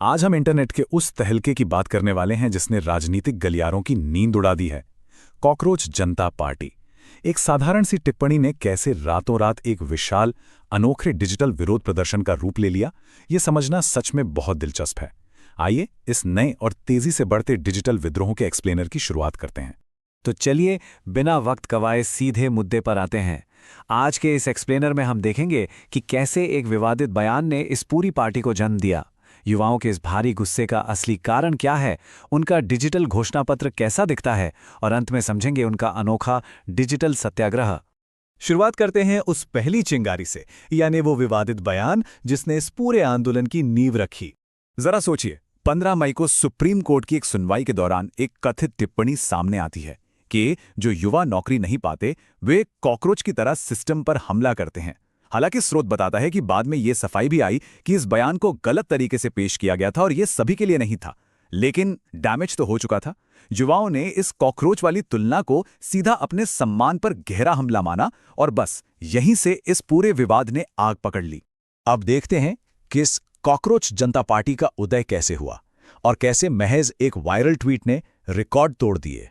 आज हम इंटरनेट के उस तहलके की बात करने वाले हैं जिसने राजनीतिक गलियारों की नींद उड़ा दी है। कॉकरोच जनता पार्टी। एक साधारण सी टिप्पणी ने कैसे रातों रात एक विशाल अनोखे डिजिटल विरोध प्रदर्शन का रूप ले लिया, ये समझना सच में बहुत दिलचस्प है। आइए इस नए और तेजी से बढ़ते डिजिटल विद्रोह के एक्सप्लेनर की शुरुआत करते हैं। तो चलिए बिना वक्त गवाए सीधे मुद्दे पर आते हैं। आज के इस एक्सप्लेनर में हम देखेंगे कि कैसे एक विवादित बयान ने इस पूरी पार्टी को जन्म दिया, युवाओं के इस भारी गुस्से का असली कारण क्या है, उनका डिजिटल घोषणापत्र कैसा दिखता है और अंत में समझेंगे उनका अनोखा डिजिटल सत्याग्रह। शुरुआत करते हैं उस पहली चिंगारी से, यानी वो विवादित बयान जिसने इस पूरे आंदोलन की नींव रखी। जरा सोचिए, 15 मई को सुप्रीम कोर्ट की एक सुनवाई के दौरान एक कथित टिप्पणी सामने आती है कि जो युवा नौकरी नहीं पाते वे कॉकरोच की तरह सिस्टम पर हमला करते हैं। हालांकि स्रोत बताता है कि बाद में ये सफाई भी आई कि इस बयान को गलत तरीके से पेश किया गया था और ये सभी के लिए नहीं था, लेकिन डैमेज तो हो चुका था। युवाओं ने इस कॉकरोच वाली तुलना को सीधा अपने सम्मान पर गहरा हमला माना और बस यहीं से इस पूरे विवाद ने आग पकड़ ली। अब देखते हैं कि इस कॉकरोच जनता पार्टी का उदय कैसे हुआ और कैसे महज एक वायरल ट्वीट ने रिकॉर्ड तोड़ दिए।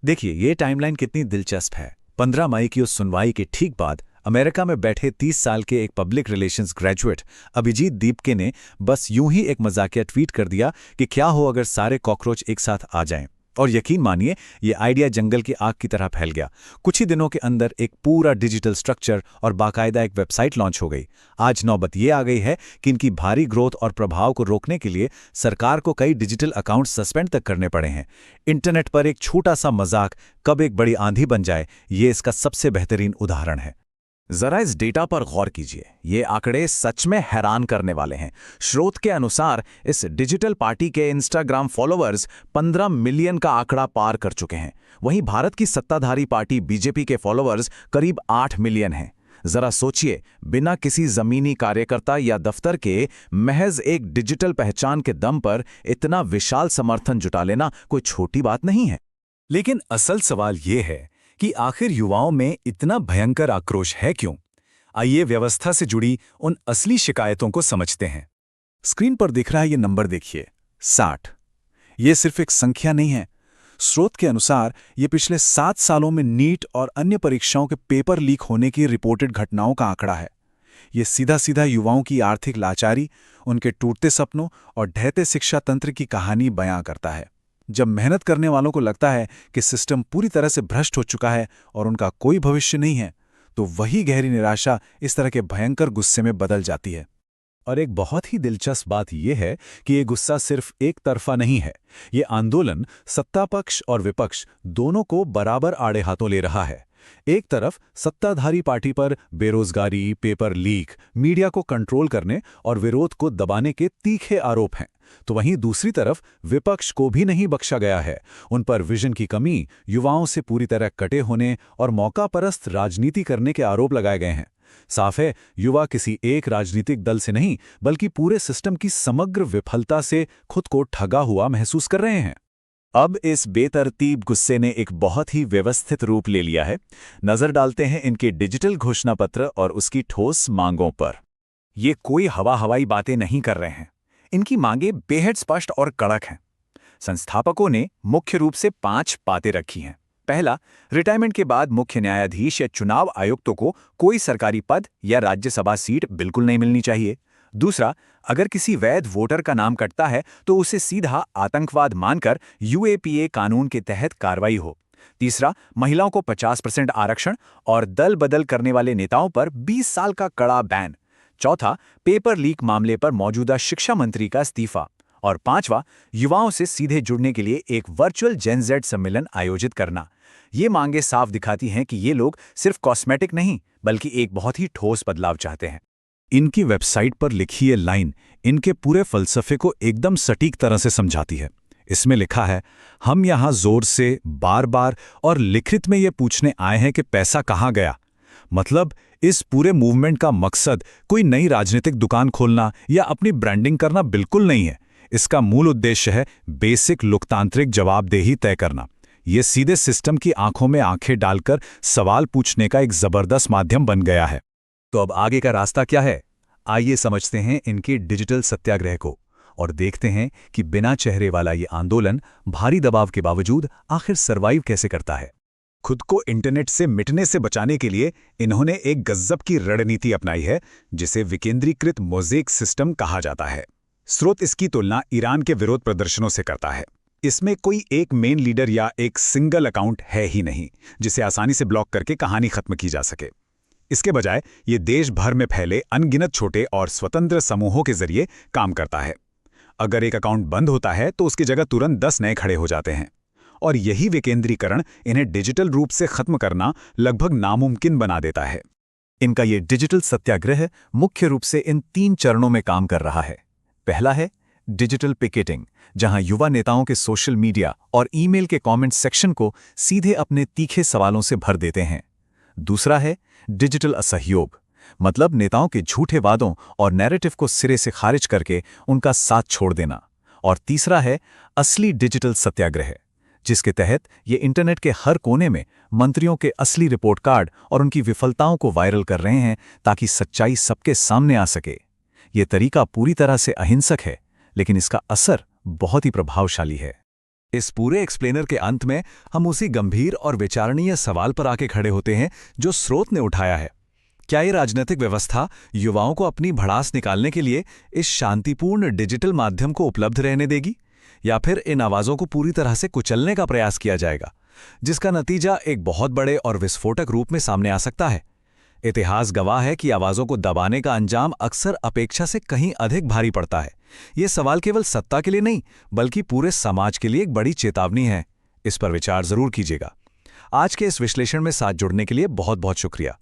देखिए, ये टाइमलाइन कितनी दिलचस्प है। 15 मई की उस सुनवाई के ठीक बाद अमेरिका में बैठे 30 साल के एक public relations graduate Abhijit Dipke ने बस यूं ही एक मजाकिया ट्वीट कर दिया कि क्या हो अगर सारे कॉकरोच एक साथ आ जाएं। और यकीन मानिए, ये आइडिया जंगल की आग की तरह फैल गया। कुछ ही दिनों के अंदर एक पूरा डिजिटल स्ट्रक्चर और बाकायदा एक वेबसाइट लॉन्च हो गई। आज नौबत ये आ गई है कि इनकी भारी ग्रोथ और प्रभाव को रोकने के लिए सरकार को कई डिजिटल अकाउंट सस्पेंड तक करने पड़े हैं। इंटरनेट पर एक छोटा सा मजाक कब एक बड़ी आंधी बन जाए, ये इसका सबसे बेहतरीन उदाहरण है। जरा इस डेटा पर गौर कीजिए, ये आंकड़े सच में हैरान करने वाले हैं। स्रोत के अनुसार इस डिजिटल पार्टी के इंस्टाग्राम फॉलोअर्स 15 मिलियन का आंकड़ा पार कर चुके हैं। वहीं भारत की सत्ताधारी पार्टी बीजेपी के फॉलोअर्स करीब 8 मिलियन हैं। जरा सोचिए, बिना किसी जमीनी कार्यकर्ता या दफ्तर के महज एक डिजिटल पहचान के दम पर इतना विशाल समर्थन जुटा लेना कोई छोटी बात नहीं है। लेकिन असल सवाल ये है कि आखिर युवाओं में इतना भयंकर आक्रोश है क्यों? आइए व्यवस्था से जुड़ी उन असली शिकायतों को समझते हैं। स्क्रीन पर दिख रहा है ये नंबर, देखिए 60। ये सिर्फ एक संख्या नहीं है। स्रोत के अनुसार ये पिछले 7 सालों में नीट और अन्य परीक्षाओं के पेपर लीक होने की रिपोर्टेड घटनाओं का आंकड़ा है। ये सीधा सीधा युवाओं की आर्थिक लाचारी, उनके टूटते सपनों और ढहते शिक्षा तंत्र की कहानी बयां करता है। जब मेहनत करने वालों को लगता है कि सिस्टम पूरी तरह से भ्रष्ट हो चुका है और उनका कोई भविष्य नहीं है, तो वही गहरी निराशा इस तरह के भयंकर गुस्से में बदल जाती है। और एक बहुत ही दिलचस्प बात यह है कि ये गुस्सा सिर्फ एक तरफा नहीं है। ये आंदोलन सत्ता पक्ष और विपक्ष दोनों को बराबर आड़े हाथों ले रहा है। एक तरफ सत्ताधारी पार्टी पर बेरोजगारी, पेपर लीक, मीडिया को कंट्रोल करने और विरोध को दबाने के तीखे आरोप हैं, तो वहीं दूसरी तरफ विपक्ष को भी नहीं बख्शा गया है। उन पर विजन की कमी, युवाओं से पूरी तरह कटे होने और मौकापरस्त राजनीति करने के आरोप लगाए गए हैं। साफ है, युवा किसी एक राजनीतिक दल से नहीं बल्कि पूरे सिस्टम की समग्र विफलता से खुद को ठगा हुआ महसूस कर रहे हैं। अब इस बेतरतीब गुस्से ने एक बहुत ही व्यवस्थित रूप ले लिया है। नजर डालते हैं इनके डिजिटल घोषणापत्र और उसकी ठोस मांगों पर। ये कोई हवाई बातें नहीं कर रहे हैं। इनकी मांगें बेहद स्पष्ट और कड़क हैं। संस्थापकों ने मुख्य रूप से 5 बातें रखी हैं। पहला, रिटायरमेंट के बाद मुख्य न्यायाधीश या चुनाव आयुक्तों को कोई सरकारी पद या राज्यसभा सीट बिल्कुल नहीं मिलनी चाहिए। दूसरा, अगर किसी वैध वोटर का नाम कटता है तो उसे सीधा आतंकवाद मानकर यूएपीए कानून के तहत कार्रवाई हो। तीसरा, महिलाओं को 50% आरक्षण और दल बदल करने वाले नेताओं पर 20 साल का कड़ा बैन। चौथा, पेपर लीक मामले पर मौजूदा शिक्षा मंत्री का इस्तीफा। और पांचवा, युवाओं से सीधे जुड़ने के लिए एक वर्चुअल जेन ज़ेड सम्मेलन आयोजित करना। ये मांगे साफ दिखाती हैं कि ये लोग सिर्फ कॉस्मेटिक नहीं बल्कि एक बहुत ही ठोस बदलाव चाहते हैं। इनकी वेबसाइट पर लिखी ये लाइन इनके पूरे फलसफे को एकदम सटीक तरह से समझाती है। इसमें लिखा है, हम यहाँ जोर से, बार बार और लिखित में ये पूछने आए हैं कि पैसा कहाँ गया। मतलब इस पूरे मूवमेंट का मकसद कोई नई राजनीतिक दुकान खोलना या अपनी ब्रांडिंग करना बिल्कुल नहीं है। इसका मूल उद्देश्य है बेसिक लोकतांत्रिक जवाबदेही तय करना। ये सीधे सिस्टम की आंखों में आंखें डालकर सवाल पूछने का एक जबरदस्त माध्यम बन गया है। तो अब आगे का रास्ता क्या है? आइए समझते हैं इनके डिजिटल सत्याग्रह को और देखते हैं कि बिना चेहरे वाला ये आंदोलन भारी दबाव के बावजूद आखिर सरवाइव कैसे करता है। खुद को इंटरनेट से मिटने से बचाने के लिए इन्होंने एक गज़ब की रणनीति अपनाई है, जिसे विकेंद्रीकृत मोज़ेक सिस्टम कहा जाता है। स्रोत इसकी तुलना ईरान के विरोध प्रदर्शनों से करता है। इसमें कोई एक मेन लीडर या एक सिंगल अकाउंट है ही नहीं, जिसे आसानी से ब्लॉक करके कहानी खत्म की जा सके। इसके बजाय ये देश भर में फैले अनगिनत छोटे और स्वतंत्र समूहों के जरिए काम करता है। अगर एक अकाउंट बंद होता है तो उसकी जगह तुरंत 10 नए खड़े हो जाते हैं, और यही विकेंद्रीकरण इन्हें डिजिटल रूप से खत्म करना लगभग नामुमकिन बना देता है। इनका ये डिजिटल सत्याग्रह मुख्य रूप से इन 3 चरणों में काम कर रहा है। पहला है डिजिटल पिकेटिंग, जहां युवा नेताओं के सोशल मीडिया और ईमेल के कमेंट सेक्शन को सीधे अपने तीखे सवालों से भर देते हैं। दूसरा है डिजिटल असहयोग, मतलब नेताओं के झूठे वादों और नैरेटिव को सिरे से खारिज करके उनका साथ छोड़ देना। और तीसरा है असली डिजिटल सत्याग्रह, जिसके तहत ये इंटरनेट के हर कोने में मंत्रियों के असली रिपोर्ट कार्ड और उनकी विफलताओं को वायरल कर रहे हैं, ताकि सच्चाई सबके सामने आ सके। ये तरीका पूरी तरह से अहिंसक है, लेकिन इसका असर बहुत ही प्रभावशाली है। इस पूरे एक्सप्लेनर के अंत में हम उसी गंभीर और विचारणीय सवाल पर आके खड़े होते हैं जो स्रोत ने उठाया है। क्या ये राजनीतिक व्यवस्था युवाओं को अपनी भड़ास निकालने के लिए इस शांतिपूर्ण डिजिटल माध्यम को उपलब्ध रहने देगी, या फिर इन आवाज़ों को पूरी तरह से कुचलने का प्रयास किया जाएगा, जिसका नतीजा एक बहुत बड़े और विस्फोटक रूप में सामने आ सकता है? इतिहास गवाह है कि आवाज़ों को दबाने का अंजाम अक्सर अपेक्षा से कहीं अधिक भारी पड़ता है। ये सवाल केवल सत्ता के लिए नहीं, बल्कि पूरे समाज के लिए एक बड़ी चेतावनी है। इस पर विचार जरूर कीजिएगा। आज के इस विश्लेषण में साथ जुड़ने के लिए बहुत बहुत शुक्रिया।